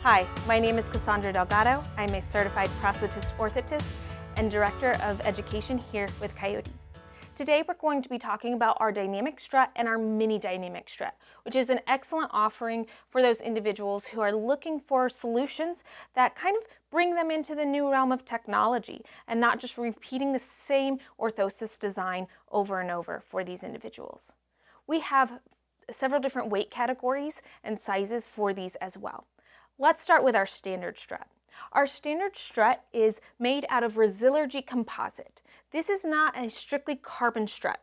Hi, my name is Cassandra Delgado. I'm a certified prosthetist orthotist and director of education here with Coyote. Today we're going to be talking about our dynamic strut and our mini dynamic strut, which is an excellent offering for those individuals who are looking for solutions that kind of bring them into the new realm of technology and not just repeating the same orthosis design over and over for these individuals. We have several different weight categories and sizes for these as well. Let's start with our standard strut. Our standard strut is made out of Resilurgy composite. This is not a strictly carbon strut.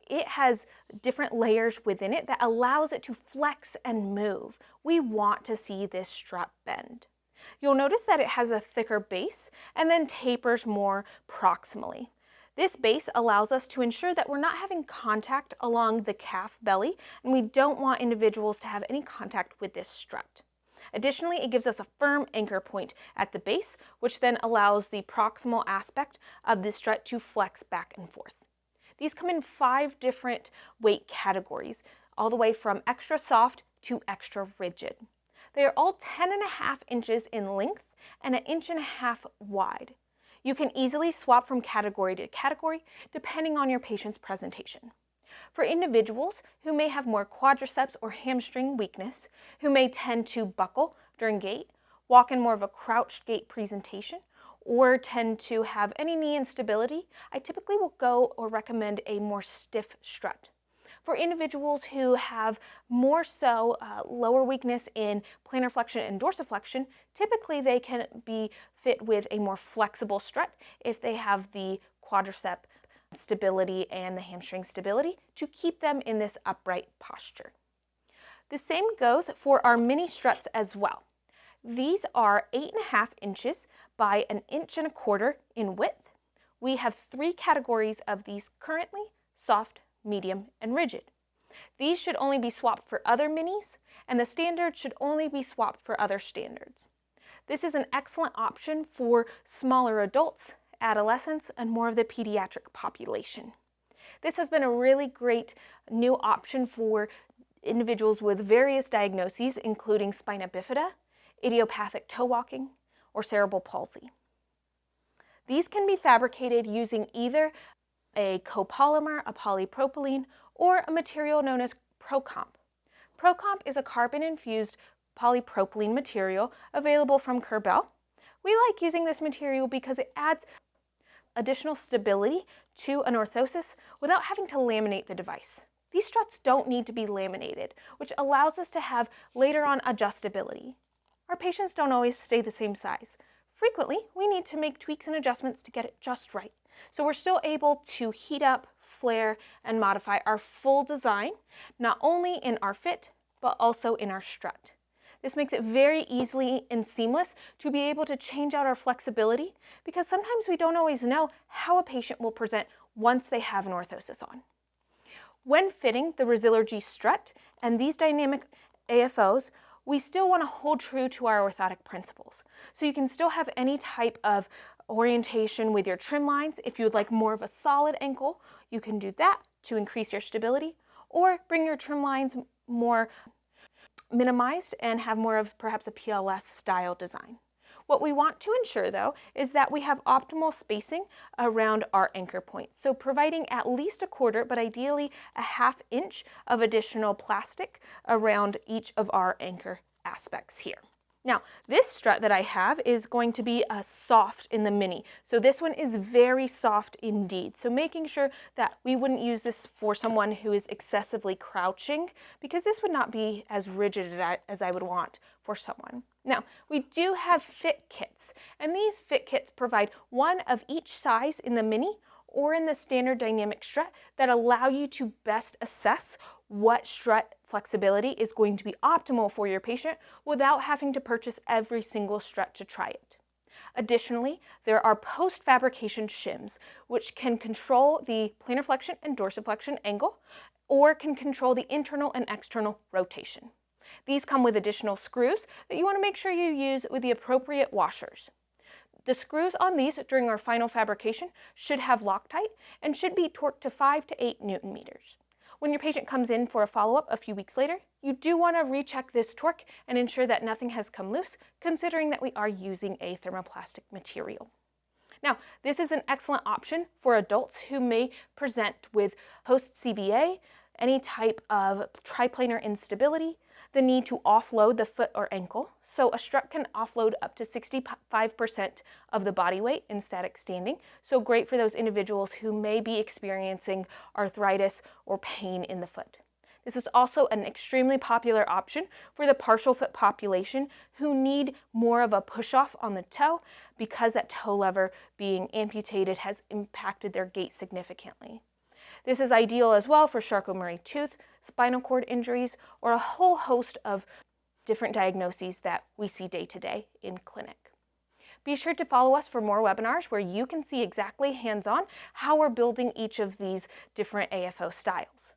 It has different layers within it that allows it to flex and move. We want to see this strut bend. You'll notice that it has a thicker base and then tapers more proximally. This base allows us to ensure that we're not having contact along the calf belly, and we don't want individuals to have any contact with this strut. Additionally, it gives us a firm anchor point at the base, which then allows the proximal aspect of the strut to flex back and forth. These come in 5 different weight categories, all the way from extra soft to extra rigid. They are all 10.5 inches in length and 1.5 inches wide. You can easily swap from category to category depending on your patient's presentation. For individuals who may have more quadriceps or hamstring weakness, who may tend to buckle during gait, walk in more of a crouched gait presentation, or tend to have any knee instability, I typically will go or recommend a more stiff strut. For individuals who have more so lower weakness in plantar flexion and dorsiflexion, typically they can be fit with a more flexible strut if they have the quadricep stability and the hamstring stability to keep them in this upright posture. The same goes for our mini struts as well. These are 8.5 inches by 1.25 inches in width. We have 3 categories of these currently: soft, medium, and rigid. These should only be swapped for other minis, and the standard should only be swapped for other standards. This is an excellent option for smaller adults, adolescents, and more of the pediatric population. This has been a really great new option for individuals with various diagnoses, including spina bifida, idiopathic toe walking, or cerebral palsy. These can be fabricated using either a copolymer, a polypropylene, or a material known as ProComp. ProComp is a carbon-infused polypropylene material available from Kerbel. We like using this material because it adds additional stability to an orthosis without having to laminate the device. These struts don't need to be laminated, which allows us to have later on adjustability. Our patients don't always stay the same size. Frequently, we need to make tweaks and adjustments to get it just right. So we're still able to heat up, flare, and modify our full design, not only in our fit, but also in our strut. This makes it very easily and seamless to be able to change out our flexibility, because sometimes we don't always know how a patient will present once they have an orthosis on. When fitting the Resilurgy strut and these dynamic AFOs, we still want to hold true to our orthotic principles. So you can still have any type of orientation with your trim lines. If you would like more of a solid ankle, you can do that to increase your stability, or bring your trim lines more minimized and have more of perhaps a PLS style design. What we want to ensure though is that we have optimal spacing around our anchor point. So providing at least 1/4, but ideally 1/2 inch of additional plastic around each of our anchor aspects here. Now, this strut that I have is going to be a soft in the mini. So this one is very soft indeed. So making sure that we wouldn't use this for someone who is excessively crouching, because this would not be as rigid as I would want for someone. Now, we do have fit kits, and these fit kits provide one of each size in the mini or in the standard dynamic strut that allow you to best assess what strut flexibility is going to be optimal for your patient without having to purchase every single strut to try it. Additionally, there are post-fabrication shims, which can control the plantar flexion and dorsiflexion angle, or can control the internal and external rotation. These come with additional screws that you want to make sure you use with the appropriate washers. The screws on these during our final fabrication should have Loctite and should be torqued to 5 to 8 Newton meters. When your patient comes in for a follow-up a few weeks later, you do want to recheck this torque and ensure that nothing has come loose, considering that we are using a thermoplastic material. Now, this is an excellent option for adults who may present with post-CVA, any type of triplanar instability, the need to offload the foot or ankle. So a strut can offload up to 65% of the body weight in static standing. So great for those individuals who may be experiencing arthritis or pain in the foot. This is also an extremely popular option for the partial foot population who need more of a push-off on the toe because that toe lever being amputated has impacted their gait significantly. This is ideal as well for Charcot-Marie tooth, spinal cord injuries, or a whole host of different diagnoses that we see day to day in clinic. Be sure to follow us for more webinars where you can see exactly hands-on how we're building each of these different AFO styles.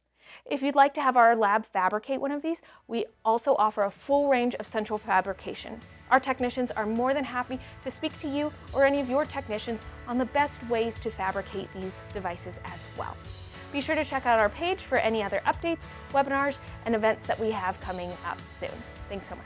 If you'd like to have our lab fabricate one of these, we also offer a full range of central fabrication. Our technicians are more than happy to speak to you or any of your technicians on the best ways to fabricate these devices as well. Be sure to check out our page for any other updates, webinars, and events that we have coming up soon. Thanks so much.